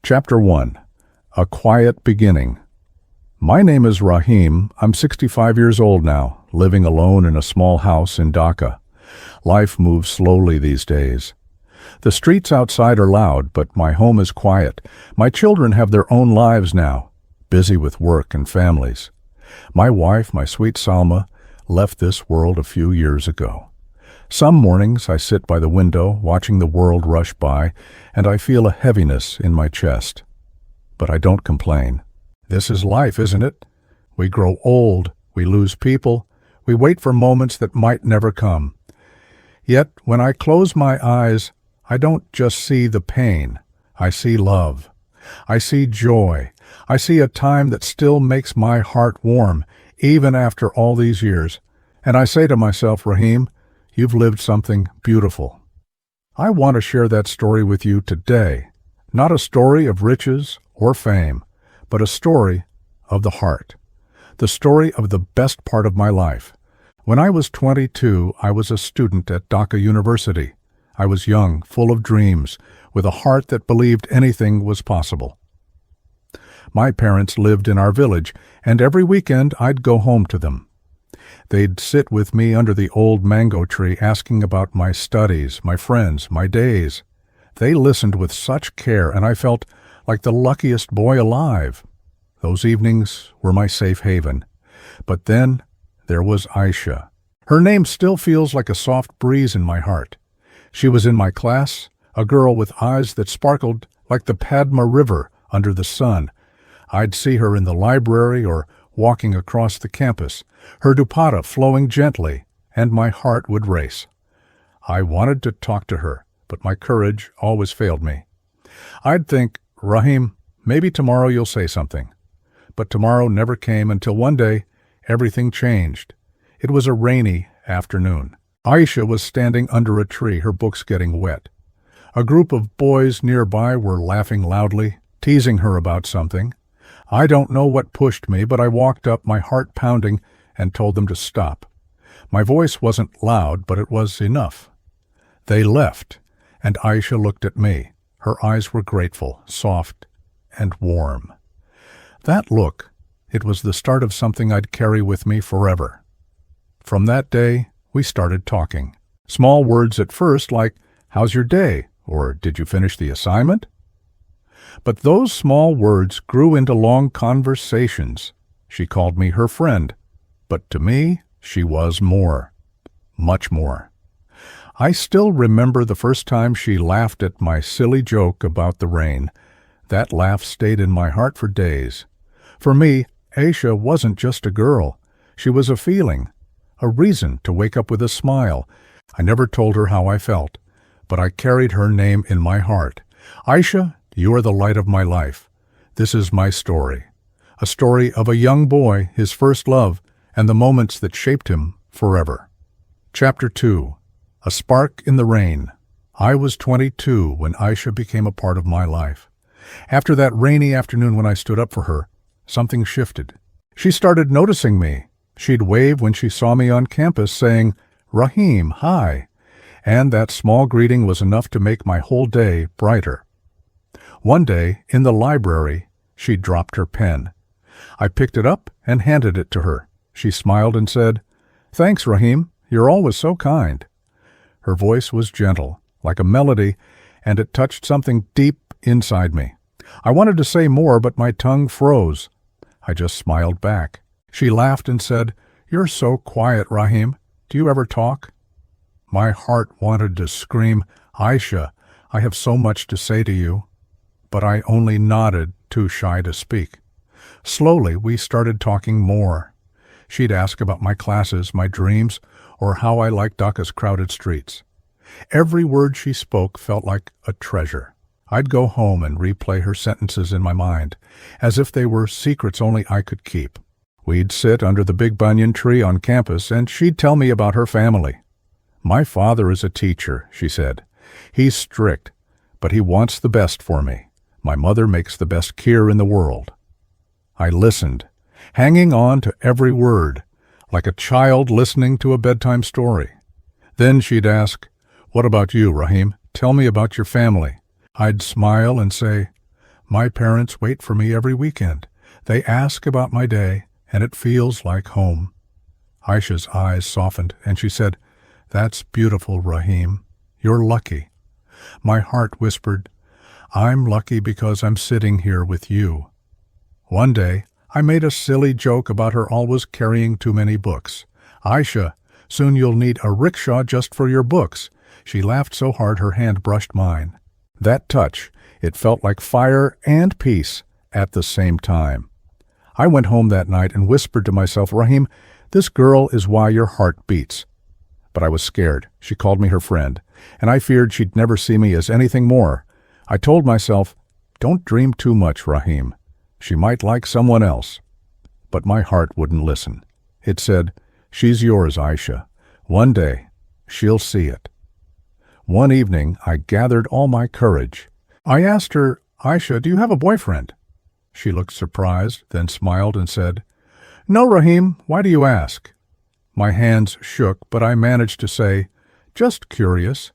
Chapter 1. A Quiet Beginning. My name is Rahim. I'm 65 years old now, living alone in a small house in Dhaka. Life moves slowly these days. The streets outside are loud, but my home is quiet. My children have their own lives now, busy with work and families. My wife, my sweet Salma, left this world a few years ago. Some mornings I sit by the window, watching the world rush by, and I feel a heaviness in my chest. But I don't complain. This is life, isn't it? We grow old, we lose people, we wait for moments that might never come. Yet, when I close my eyes, I don't just see the pain. I see love. I see joy. I see a time that still makes my heart warm, even after all these years. And I say to myself, Rahim, you've lived something beautiful. I want to share that story with you today. Not a story of riches or fame, but a story of the heart. The story of the best part of my life. When I was 22, I was a student at Dhaka University. I was young, full of dreams, with a heart that believed anything was possible. My parents lived in our village, and every weekend I'd go home to them. They'd sit with me under the old mango tree asking about my studies, my friends, my days. They listened with such care, and I felt like the luckiest boy alive. Those evenings were my safe haven. But then there was Ayesha. Her name still feels like a soft breeze in my heart. She was in my class, a girl with eyes that sparkled like the Padma River under the sun. I'd see her in the library or walking across the campus, her dupatta flowing gently, and my heart would race. I wanted to talk to her, but my courage always failed me. I'd think, Rahim, maybe tomorrow you'll say something. But tomorrow never came until one day, everything changed. It was a rainy afternoon. Ayesha was standing under a tree, her books getting wet. A group of boys nearby were laughing loudly, teasing her about something. I don't know what pushed me, but I walked up, my heart pounding, and told them to stop. My voice wasn't loud, but it was enough. They left, and Ayesha looked at me. Her eyes were grateful, soft, and warm. That look, it was the start of something I'd carry with me forever. From that day, we started talking. Small words at first like, "How's your day?" or "Did you finish the assignment?" But those small words grew into long conversations. She called me her friend, but to me, she was more, much more. I still remember the first time she laughed at my silly joke about the rain. That laugh stayed in my heart for days. For me, Ayesha wasn't just a girl. She was a feeling, a reason to wake up with a smile. I never told her how I felt, but I carried her name in my heart. Ayesha, you are the light of my life. This is my story. A story of a young boy, his first love, and the moments that shaped him forever. Chapter 2. A Spark in the Rain. I was 22 when Ayesha became a part of my life. After that rainy afternoon when I stood up for her, something shifted. She started noticing me. She'd wave when she saw me on campus, saying, "Rahim, hi." And that small greeting was enough to make my whole day brighter. One day, in the library, she dropped her pen. I picked it up and handed it to her. She smiled and said, "Thanks, Rahim. You're always so kind." Her voice was gentle, like a melody, and it touched something deep inside me. I wanted to say more, but my tongue froze. I just smiled back. She laughed and said, "You're so quiet, Rahim. Do you ever talk?" My heart wanted to scream, "Ayesha, I have so much to say to you." But I only nodded, too shy to speak. Slowly, we started talking more. She'd ask about my classes, my dreams, or how I liked Dhaka's crowded streets. Every word she spoke felt like a treasure. I'd go home and replay her sentences in my mind, as if they were secrets only I could keep. We'd sit under the big banyan tree on campus, and she'd tell me about her family. "My father is a teacher," she said. "He's strict, but he wants the best for me. My mother makes the best kheer in the world." I listened, hanging on to every word, like a child listening to a bedtime story. Then she'd ask, "What about you, Rahim? Tell me about your family." I'd smile and say, My parents wait for me every weekend. They ask about my day, and it feels like home." Ayesha's eyes softened, and she said, "That's beautiful, Rahim. You're lucky." My heart whispered, "I'm lucky because I'm sitting here with you." One day, I made a silly joke about her always carrying too many books. "Ayesha, soon you'll need a rickshaw just for your books." She laughed so hard her hand brushed mine. That touch, it felt like fire and peace at the same time. I went home that night and whispered to myself, "Rahim, this girl is why your heart beats." But I was scared. She called me her friend, and I feared she'd never see me as anything more. I told myself, "Don't dream too much, Rahim. She might like someone else." But my heart wouldn't listen. It said, "She's yours, Ayesha. One day, she'll see it." One evening, I gathered all my courage. I asked her, "Ayesha, do you have a boyfriend?" She looked surprised, then smiled and said, "No, Rahim, why do you ask?" My hands shook, but I managed to say, "Just curious."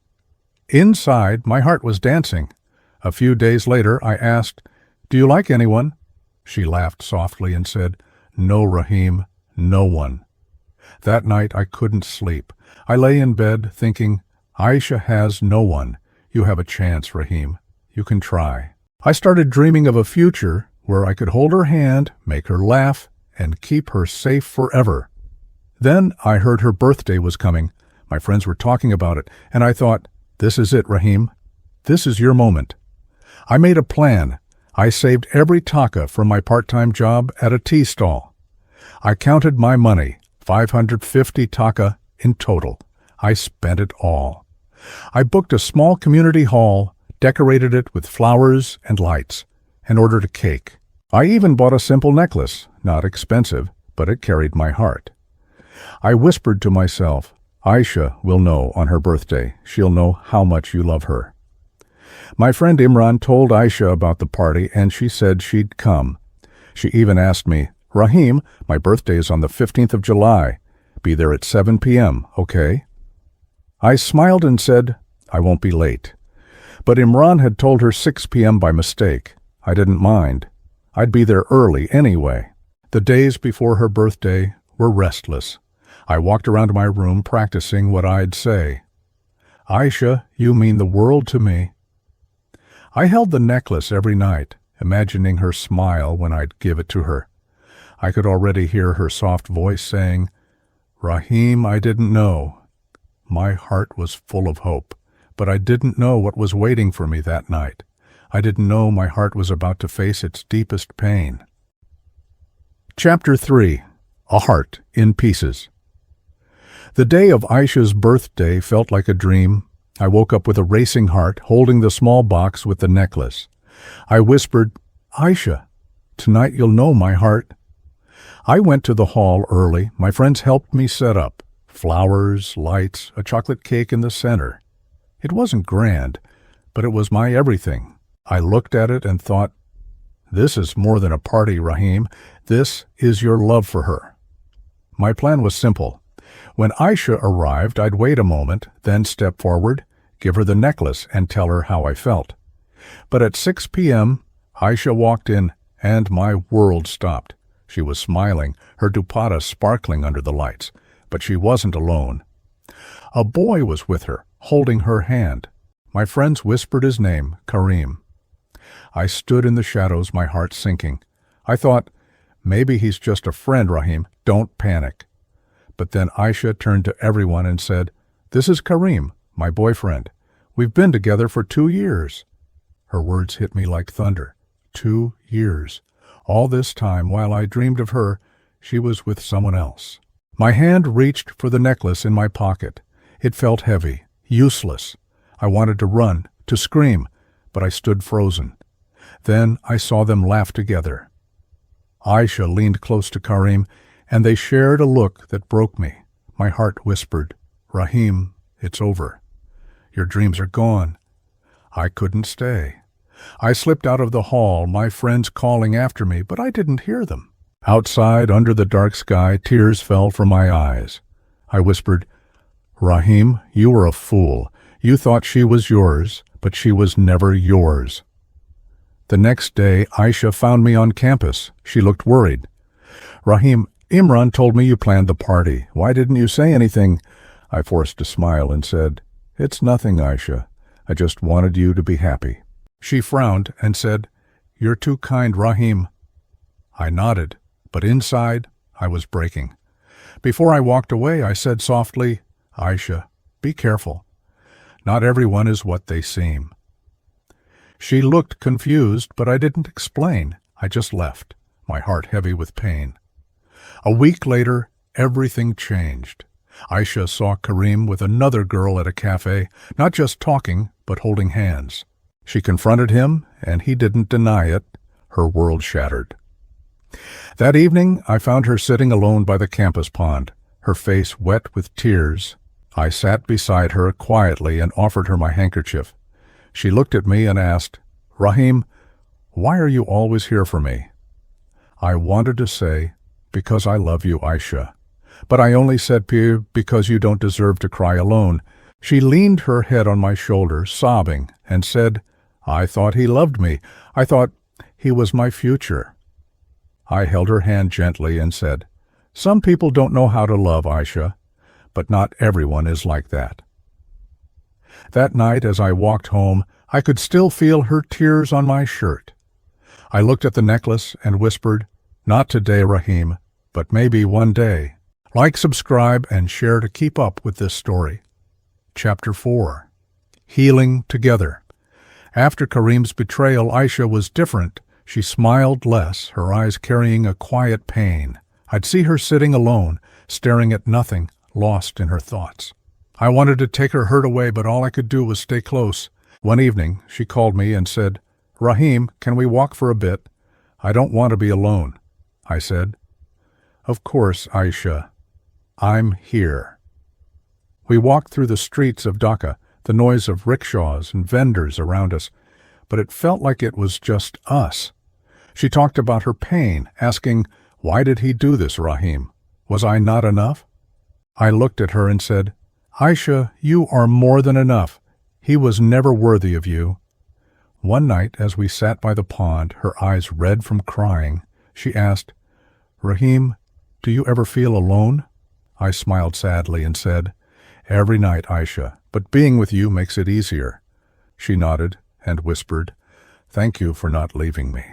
Inside, my heart was dancing. A few days later, I asked, "Do you like anyone?" She laughed softly and said, "No, Rahim, no one." That night, I couldn't sleep. I lay in bed thinking, "Ayesha has no one. You have a chance, Rahim. You can try." I started dreaming of a future where I could hold her hand, make her laugh, and keep her safe forever. Then I heard her birthday was coming. My friends were talking about it, and I thought, "This is it, Rahim. This is your moment." I made a plan. I saved every taka from my part-time job at a tea stall. I counted my money, 550 taka in total. I spent it all. I booked a small community hall, decorated it with flowers and lights, and ordered a cake. I even bought a simple necklace, not expensive, but it carried my heart. I whispered to myself, "Ayesha will know on her birthday. She'll know how much you love her." My friend Imran told Ayesha about the party, and she said she'd come. She even asked me, "Rahim, my birthday is on the 15th of July. Be there at 7 p.m., okay?" I smiled and said, "I won't be late." But Imran had told her 6 p.m. by mistake. I didn't mind. I'd be there early anyway. The days before her birthday were restless. I walked around my room practicing what I'd say. "Ayesha, you mean the world to me." I held the necklace every night, imagining her smile when I'd give it to her. I could already hear her soft voice saying, "Rahim, I didn't know." My heart was full of hope, but I didn't know what was waiting for me that night. I didn't know my heart was about to face its deepest pain. Chapter 3. A Heart in Pieces. The day of Ayesha's birthday felt like a dream. I woke up with a racing heart, holding the small box with the necklace. I whispered, "Ayesha, tonight you'll know my heart." I went to the hall early. My friends helped me set up. Flowers, lights, a chocolate cake in the center. It wasn't grand, but it was my everything. I looked at it and thought, "This is more than a party, Rahim. This is your love for her." My plan was simple. When Ayesha arrived, I'd wait a moment, then step forward, give her the necklace, and tell her how I felt. But at 6 p.m., Ayesha walked in, and my world stopped. She was smiling, her dupatta sparkling under the lights, but she wasn't alone. A boy was with her, holding her hand. My friends whispered his name, Karim. I stood in the shadows, my heart sinking. I thought, maybe he's just a friend, Rahim. Don't panic. But then Ayesha turned to everyone and said, "This is Karim, my boyfriend. We've been together for 2 years." Her words hit me like thunder. 2 years. All this time, while I dreamed of her, she was with someone else. My hand reached for the necklace in my pocket. It felt heavy, useless. I wanted to run, to scream, but I stood frozen. Then I saw them laugh together. Ayesha leaned close to Karim, and they shared a look that broke me. My heart whispered, "Rahim, it's over. Your dreams are gone." I couldn't stay. I slipped out of the hall, my friends calling after me, but I didn't hear them. Outside, under the dark sky, tears fell from my eyes. I whispered, "Rahim, you were a fool. You thought she was yours, but she was never yours." The next day, Ayesha found me on campus. She looked worried. "Rahim, Imran told me you planned the party. Why didn't you say anything?" I forced a smile and said, "It's nothing, Ayesha. I just wanted you to be happy." She frowned and said, "You're too kind, Rahim." I nodded, but inside, I was breaking. Before I walked away, I said softly, "Ayesha, be careful. Not everyone is what they seem." She looked confused, but I didn't explain. I just left, my heart heavy with pain. A week later, everything changed. Ayesha saw Karim with another girl at a cafe, not just talking, but holding hands. She confronted him, and he didn't deny it. Her world shattered. That evening, I found her sitting alone by the campus pond, her face wet with tears. I sat beside her quietly and offered her my handkerchief. She looked at me and asked, "Rahim, why are you always here for me?" I wanted to say, "Because I love you, Ayesha." But I only said, "Because you don't deserve to cry alone." She leaned her head on my shoulder, sobbing, and said, "I thought he loved me. I thought he was my future." I held her hand gently and said, "Some people don't know how to love, Ayesha, but not everyone is like that." That night, as I walked home, I could still feel her tears on my shirt. I looked at the necklace and whispered, "Not today, Rahim, but maybe one day." Like, subscribe, and share to keep up with this story. Chapter 4. Healing Together. After Karim's betrayal, Ayesha was different. She smiled less, her eyes carrying a quiet pain. I'd see her sitting alone, staring at nothing, lost in her thoughts. I wanted to take her hurt away, but all I could do was stay close. One evening, she called me and said, "Rahim, can we walk for a bit? I don't want to be alone." I said, "Of course, Ayesha. I'm here." We walked through the streets of Dhaka, the noise of rickshaws and vendors around us, but it felt like it was just us. She talked about her pain, asking, "Why did he do this, Rahim? Was I not enough?" I looked at her and said, "Ayesha, you are more than enough. He was never worthy of you." One night, as we sat by the pond, her eyes red from crying, she asked, "Rahim, do you ever feel alone?" I smiled sadly and said, "Every night, Ayesha, but being with you makes it easier." She nodded and whispered, "Thank you for not leaving me."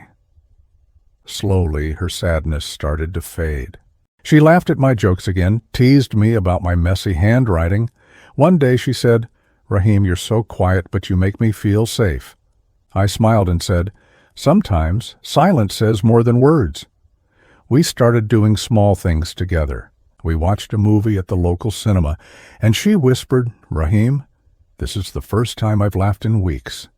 Slowly, her sadness started to fade. She laughed at my jokes again, teased me about my messy handwriting. One day she said, "Rahim, you're so quiet, but you make me feel safe." I smiled and said, "Sometimes silence says more than words." We started doing small things together. We watched a movie at the local cinema, and she whispered, "Rahim, this is the first time I've laughed in weeks."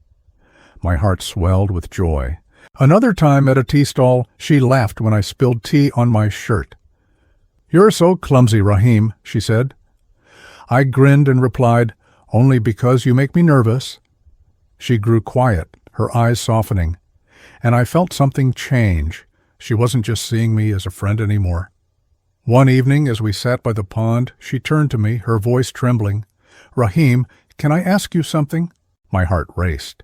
My heart swelled with joy. Another time at a tea stall, she laughed when I spilled tea on my shirt. "You're so clumsy, Rahim," she said. I grinned and replied, "Only because you make me nervous." She grew quiet, her eyes softening, and I felt something change. She wasn't just seeing me as a friend anymore. One evening, as we sat by the pond, she turned to me, her voice trembling. "Rahim, can I ask you something?" My heart raced.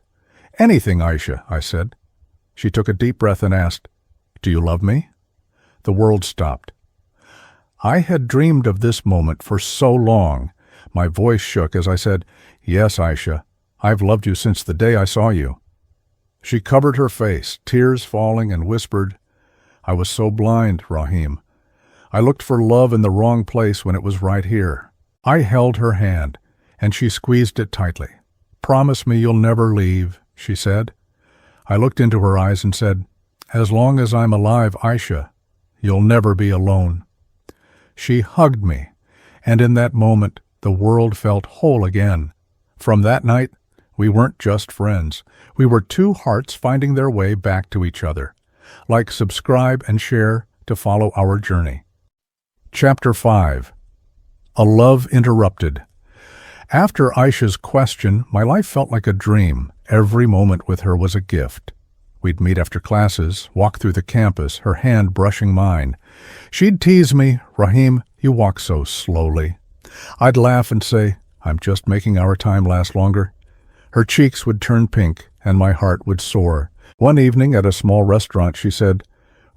"Anything, Ayesha," I said. She took a deep breath and asked, "Do you love me?" The world stopped. I had dreamed of this moment for so long. My voice shook as I said, "Yes, Ayesha, I've loved you since the day I saw you." She covered her face, tears falling, and whispered, "I was so blind, Rahim. I looked for love in the wrong place when it was right here." I held her hand, and she squeezed it tightly. "Promise me you'll never leave," she said. I looked into her eyes and said, "As long as I'm alive, Ayesha, you'll never be alone." She hugged me, and in that moment, the world felt whole again. From that night, we weren't just friends. We were two hearts finding their way back to each other. Like, subscribe, and share to follow our journey. Chapter 5. A Love Interrupted. After Ayesha's question, my life felt like a dream. Every moment with her was a gift. We'd meet after classes, walk through the campus, her hand brushing mine. She'd tease me, "Rahim, you walk so slowly." I'd laugh and say, "I'm just making our time last longer." Her cheeks would turn pink, and my heart would soar. One evening at a small restaurant, she said,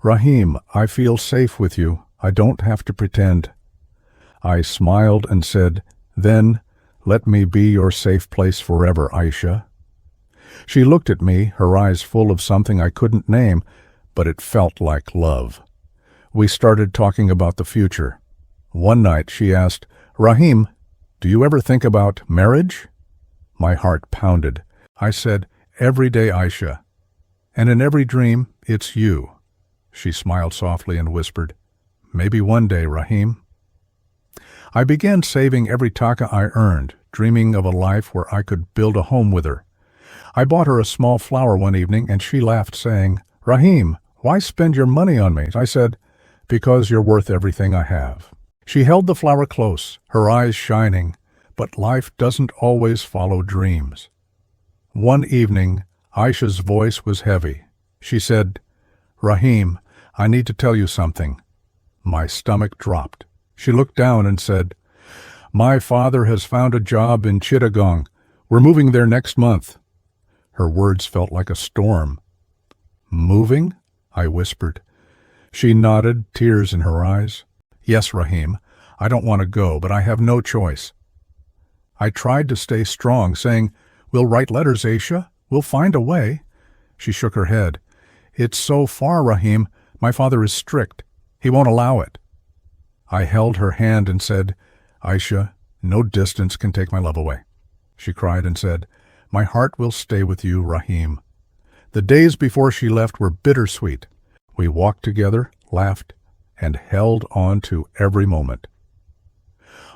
"Rahim, I feel safe with you. I don't have to pretend." I smiled and said, "Then, let me be your safe place forever, Ayesha." She looked at me, her eyes full of something I couldn't name, but it felt like love. We started talking about the future. One night she asked, "Rahim, do you ever think about marriage?" My heart pounded. I said, "Every day, Ayesha. And in every dream, it's you." She smiled softly and whispered, "Maybe one day, Rahim." I began saving every taka I earned, dreaming of a life where I could build a home with her. I bought her a small flower one evening, and she laughed, saying, "Rahim, why spend your money on me?" I said, "Because you're worth everything I have." She held the flower close, her eyes shining, but life doesn't always follow dreams. One evening, Ayesha's voice was heavy. She said, "Rahim, I need to tell you something." My stomach dropped. She looked down and said, "My father has found a job in Chittagong. We're moving there next month." Her words felt like a storm. "Moving?" I whispered. She nodded, tears in her eyes. "Yes, Rahim, I don't want to go, but I have no choice." I tried to stay strong, saying, "We'll write letters, Ayesha. We'll find a way." She shook her head. "It's so far, Rahim. My father is strict. He won't allow it." I held her hand and said, "Ayesha, no distance can take my love away." She cried and said, "My heart will stay with you, Rahim." The days before she left were bittersweet. We walked together, laughed, and held on to every moment.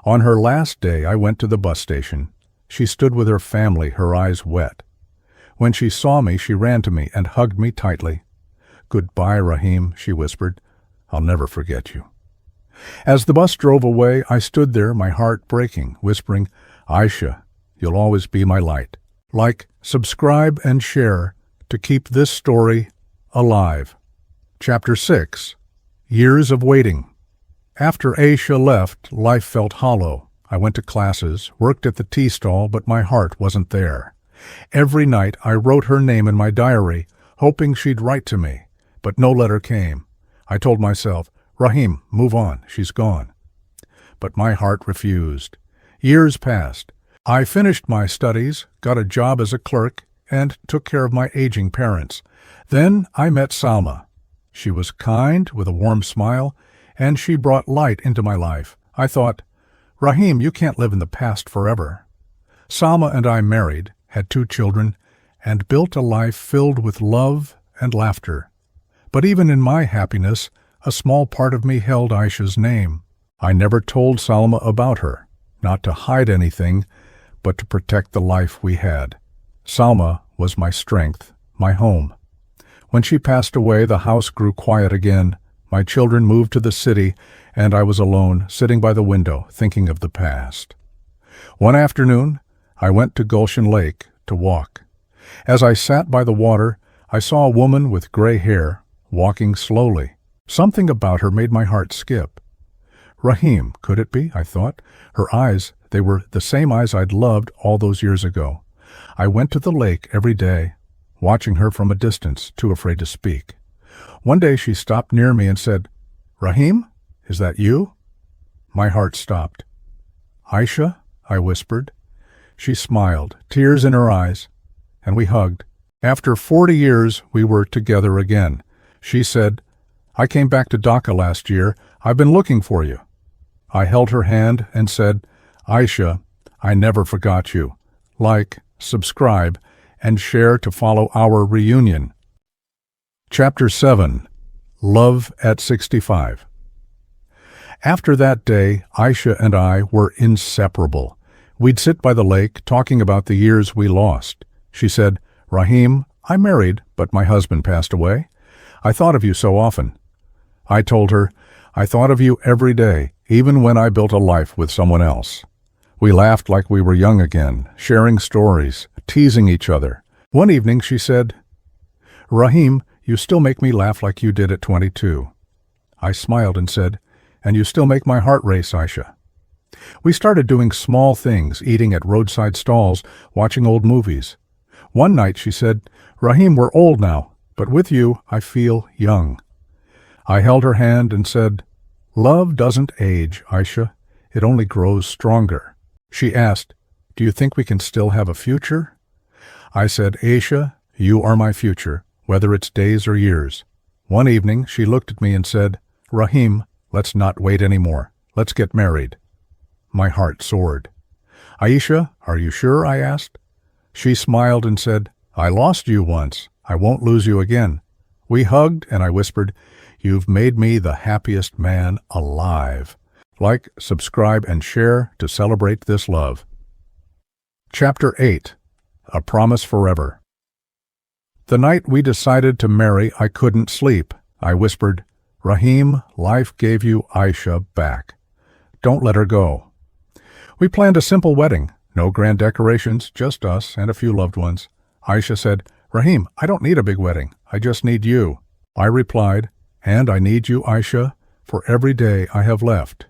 On her last day, I went to the bus station. She stood with her family, her eyes wet. When she saw me, she ran to me and hugged me tightly. "Goodbye, Rahim," she whispered. "I'll never forget you." As the bus drove away, I stood there, my heart breaking, whispering, "Ayesha, you'll always be my light." Like, subscribe, and share to keep this story alive. Chapter 6. Years of Waiting. After Ayesha left, life felt hollow. I went to classes, worked at the tea stall, but my heart wasn't there. Every night I wrote her name in my diary, hoping she'd write to me, but no letter came. I told myself, "Rahim, move on, she's gone." But my heart refused. Years passed. I finished my studies, got a job as a clerk, and took care of my aging parents. Then I met Salma. She was kind, with a warm smile, and she brought light into my life. I thought, "Rahim, you can't live in the past forever." Salma and I married, had 2 children, and built a life filled with love and laughter. But even in my happiness, a small part of me held Ayesha's name. I never told Salma about her, not to hide anything, but to protect the life we had. Salma was my strength, my home. When she passed away, the house grew quiet again. My children moved to the city, and I was alone, sitting by the window, thinking of the past. One afternoon, I went to Gulshan Lake to walk. As I sat by the water, I saw a woman with gray hair, walking slowly. Something about her made my heart skip. Rahim, could it be? I thought. Her eyes, they were the same eyes I'd loved all those years ago. I went to the lake every day, watching her from a distance, too afraid to speak. One day she stopped near me and said, "Rahim, is that you?" My heart stopped. "Ayesha?" I whispered. She smiled, tears in her eyes, and we hugged. After 40 years, we were together again. She said, "I came back to Dhaka last year. I've been looking for you." I held her hand and said, "Ayesha, I never forgot you. Like, subscribe, and share to follow our reunion." Chapter 7. Love at 65. After that day, Ayesha and I were inseparable. We'd sit by the lake, talking about the years we lost. She said, "Rahim, I'm married, but my husband passed away. I thought of you so often." I told her, "I thought of you every day, even when I built a life with someone else." We laughed like we were young again, sharing stories, teasing each other. One evening she said, "Rahim, you still make me laugh like you did at 22. I smiled and said, "And you still make my heart race, Ayesha." We started doing small things, eating at roadside stalls, watching old movies. One night she said, "Rahim, we're old now. but with you I feel young. I held her hand and said, "Love doesn't age, Ayesha. It only grows stronger." She asked, "Do you think we can still have a future?" I said, "Ayesha, you are my future, whether it's days or years." One evening, she looked at me and said, "Rahim, let's not wait anymore. Let's get married." My heart soared. "Ayesha, are you sure?" I asked. She smiled and said, "I lost you once. I won't lose you again." We hugged and I whispered, "You've made me the happiest man alive." Like, subscribe, and share to celebrate this love. Chapter 8. A Promise Forever. The night we decided to marry, I couldn't sleep. I whispered, "Rahim, life gave you Ayesha back. Don't let her go." We planned a simple wedding. No grand decorations, just us and a few loved ones. Ayesha said, "Rahim, I don't need a big wedding. I just need you." I replied, "And I need you, Ayesha, for every day I have left."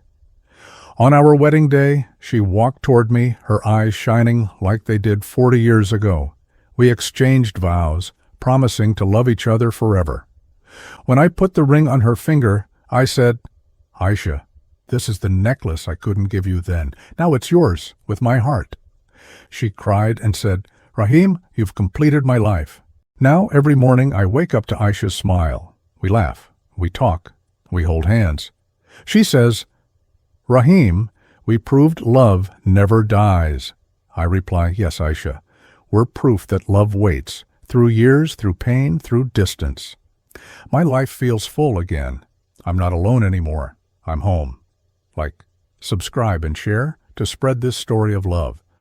On our wedding day, she walked toward me, her eyes shining like they did 40 years ago. We exchanged vows, promising to love each other forever. When I put the ring on her finger, I said, "Ayesha, this is the necklace I couldn't give you then. Now it's yours, with my heart." She cried and said, "Rahim, you've completed my life." Now every morning I wake up to Ayesha's smile. We laugh, we talk, we hold hands. She says, "Rahim, we proved love never dies." I reply, "Yes, Ayesha, we're proof that love waits, through years, through pain, through distance." My life feels full again. I'm not alone anymore. I'm home. Like, subscribe, and share to spread this story of love.